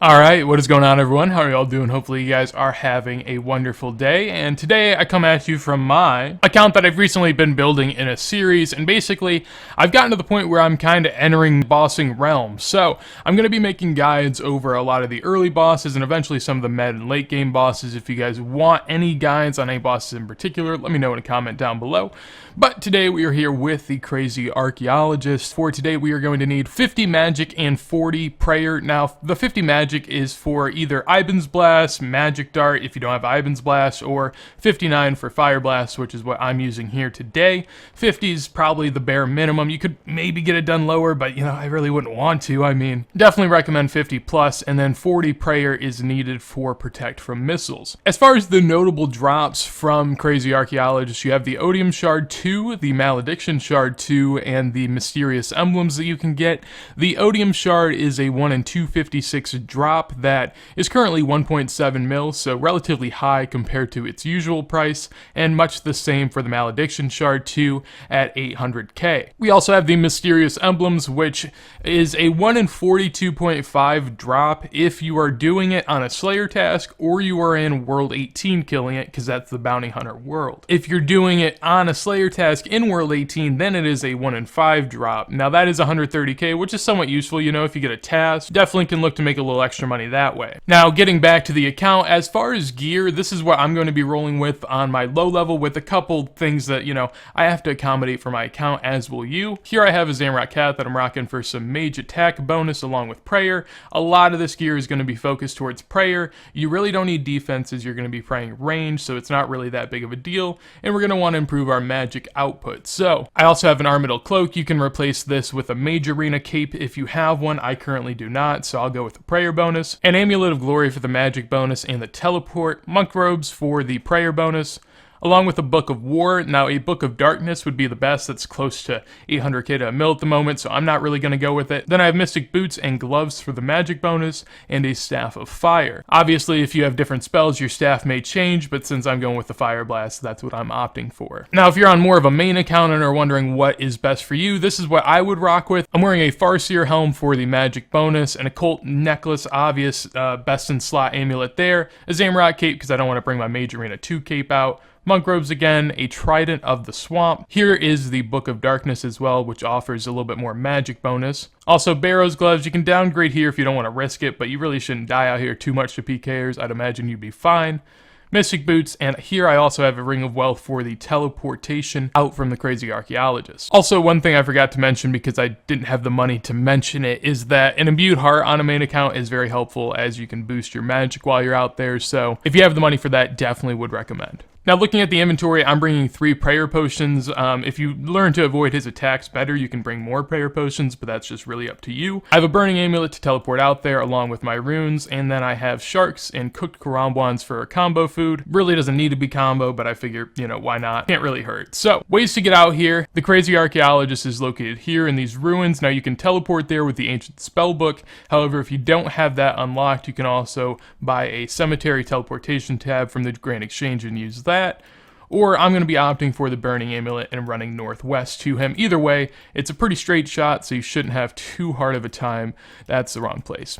Alright, what is going on everyone? How are y'all doing? Hopefully you guys are having a wonderful day, and today I come at you from my account that I've recently been building in a series, and basically I've gotten to the point where I'm kind of entering bossing realm. So I'm going to be making guides over a lot of the early bosses and eventually some of the mid and late game bosses. If you guys want any guides on any bosses in particular, let me know in a comment down below. But today we are here with the Crazy Archaeologist. For today we are going to need 50 magic and 40 prayer. Now the 50 magic is for either Iban's Blast, Magic Dart if you don't have Iban's Blast, or 59 for Fire Blast, which is what I'm using here today. 50 is probably the bare minimum. You could maybe get it done lower, but you know, I really wouldn't want to. I mean, definitely recommend 50 plus, and then 40 prayer is needed for Protect from Missiles. As far as the notable drops from Crazy Archaeologist, you have the Odium Shard 2, the Malediction Shard 2, and the Mysterious Emblems that you can get. The Odium Shard is a 1 in 256 drop that is currently 1.7 mil, so relatively high compared to its usual price, and much the same for the Malediction Shard 2 at 800k. We also have the Mysterious Emblems, which is a 1 in 42.5 drop if you are doing it on a Slayer task or you are in World 18 killing it, because that's the Bounty Hunter world. If you're doing it on a Slayer task in World 18, then it is a 1 in 5 drop. Now that is 130k, which is somewhat useful, you know, if you get a task. Definitely can look to make a little extra money that way. Now getting back to the account, as far as gear, this is what I'm going to be rolling with on my low level, with a couple things that, you know, I have to accommodate for my account, as will you. Here I have a Zamrock Cat that I'm rocking for some mage attack bonus along with prayer. A lot of this gear is going to be focused towards prayer. You really don't need defenses, you're going to be praying range, so it's not really that big of a deal, and we're going to want to improve our magic output. So I also have an Armadyl Cloak. You can replace this with a Mage Arena Cape if you have one. I currently do not, so I'll go with the prayer bonus. An Amulet of Glory for the magic bonus, and the Teleport. Monk Robes for the prayer bonus, along with a Book of War. Now, a Book of Darkness would be the best. That's close to 800k to a mil at the moment, so I'm not really going to go with it. Then I have Mystic Boots and Gloves for the magic bonus, and a Staff of Fire. Obviously, if you have different spells, your staff may change, but since I'm going with the Fire Blast, that's what I'm opting for. Now, if you're on more of a main account and are wondering what is best for you, this is what I would rock with. I'm wearing a Farseer Helm for the magic bonus, an Occult Necklace, obvious, best in slot amulet there, a Zamrock Cape because I don't want to bring my Mage Arena 2 cape out, Monk Robes again, a Trident of the Swamp. Here is the Book of Darkness as well, which offers a little bit more magic bonus. Also, Barrow's Gloves. You can downgrade here if you don't want to risk it, but you really shouldn't die out here too much to PKers. I'd imagine you'd be fine. Mystic Boots, and here I also have a Ring of Wealth for the teleportation out from the Crazy Archaeologist. Also, one thing I forgot to mention because I didn't have the money to mention it is that an Imbued Heart on a main account is very helpful, as you can boost your magic while you're out there, so if you have the money for that, definitely would recommend. Now, looking at the inventory, I'm bringing 3 prayer potions. If you learn to avoid his attacks better, you can bring more prayer potions, but that's just really up to you. I have a burning amulet to teleport out there along with my runes, and then I have sharks and cooked karambwans for combo food. Really doesn't need to be combo, but I figure, you know, why not? Can't really hurt. So, ways to get out here. The Crazy Archaeologist is located here in these ruins. Now, you can teleport there with the Ancient Spellbook. However, if you don't have that unlocked, you can also buy a Cemetery Teleportation tab from the Grand Exchange and use that. Or I'm going to be opting for the Burning Amulet and running northwest to him. Either way, it's a pretty straight shot, so you shouldn't have too hard of a time. That's the wrong place.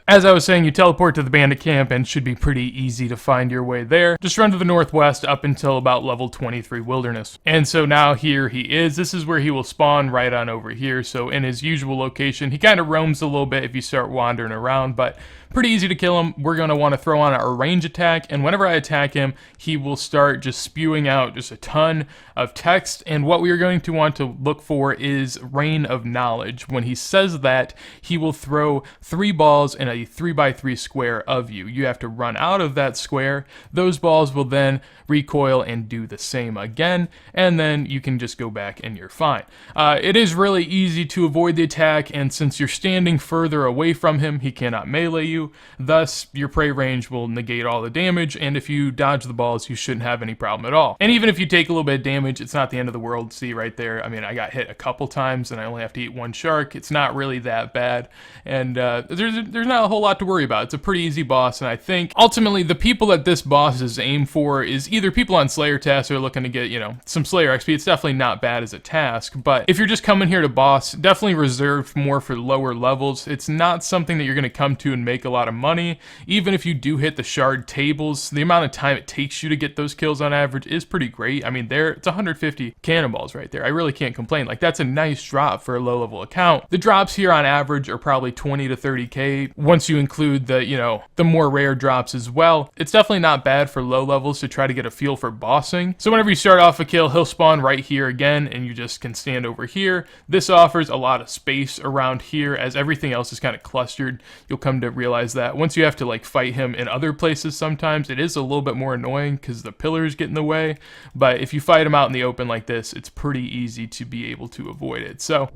As I was saying, you teleport to the bandit camp and should be pretty easy to find your way there. Just run to the northwest up until about level 23 Wilderness. And so now here he is. This is where he will spawn, right on over here. So in his usual location, he kind of roams a little bit if you start wandering around, but pretty easy to kill him. We're going to want to throw on a range attack, and whenever I attack him, he will start just spewing out just a ton of text, and what we are going to want to look for is Rain of Knowledge. When he says that, he will throw 3 balls in a 3x3 square of you. You have to run out of that square. Those balls will then recoil and do the same again, and then you can just go back and you're fine. It is really easy to avoid the attack, and since you're standing further away from him, he cannot melee you. Thus, your prey range will negate all the damage, and if you dodge the the balls, you shouldn't have any problem at all. And even if you take a little bit of damage, it's not the end of the world. See right there, I mean, I got hit a couple times and I only have to eat one shark. It's not really that bad, and there's not a whole lot to worry about. It's a pretty easy boss, and I think ultimately the people that this boss is aimed for is either people on Slayer tasks who are looking to get, you know, some Slayer XP. It's definitely not bad as a task, but if you're just coming here to boss, definitely reserved more for lower levels. It's not something that you're going to come to and make a lot of money. Even if you do hit the shard tables, the amount of time it takes you to get those kills on average is pretty great. I mean, it's 150 cannonballs right there. I really can't complain. Like, that's a nice drop for a low level account. The drops here on average are probably 20 to 30k once you include the, you know, the more rare drops as well. It's definitely not bad for low levels to try to get a feel for bossing. So whenever you start off a kill, he'll spawn right here again, and you just can stand over here. This offers a lot of space around here, as everything else is kind of clustered. You'll come to realize that once you have to like fight him in other places, sometimes it is a little bit more annoying because the pillars get in the way. But if you fight him out in the open like this, it's pretty easy to be able to avoid it. So,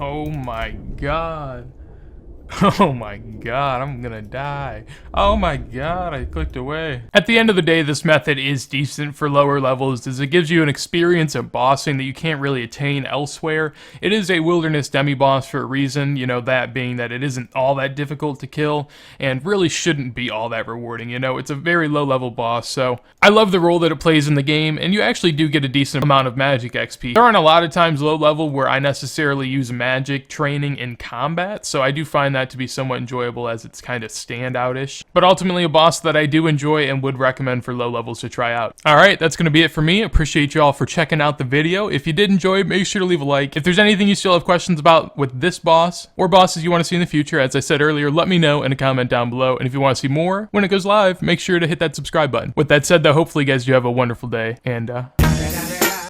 oh my god. Oh my god, I'm gonna die. Oh my god, I clicked away. At the end of the day, this method is decent for lower levels, as it gives you an experience of bossing that you can't really attain elsewhere. It is a wilderness demi-boss for a reason, you know, that being that it isn't all that difficult to kill, and really shouldn't be all that rewarding, you know. It's a very low level boss, so I love the role that it plays in the game, and you actually do get a decent amount of magic XP. There aren't a lot of times low level where I necessarily use magic training in combat, so I do find that to be somewhat enjoyable, as it's kind of standout-ish. But ultimately a boss that I do enjoy and would recommend for low levels to try out. Alright, that's going to be it for me. Appreciate you all for checking out the video. If you did enjoy, make sure to leave a like. If there's anything you still have questions about with this boss, or bosses you want to see in the future, as I said earlier, let me know in a comment down below. And if you want to see more when it goes live, make sure to hit that subscribe button. With that said though, hopefully you guys do have a wonderful day, and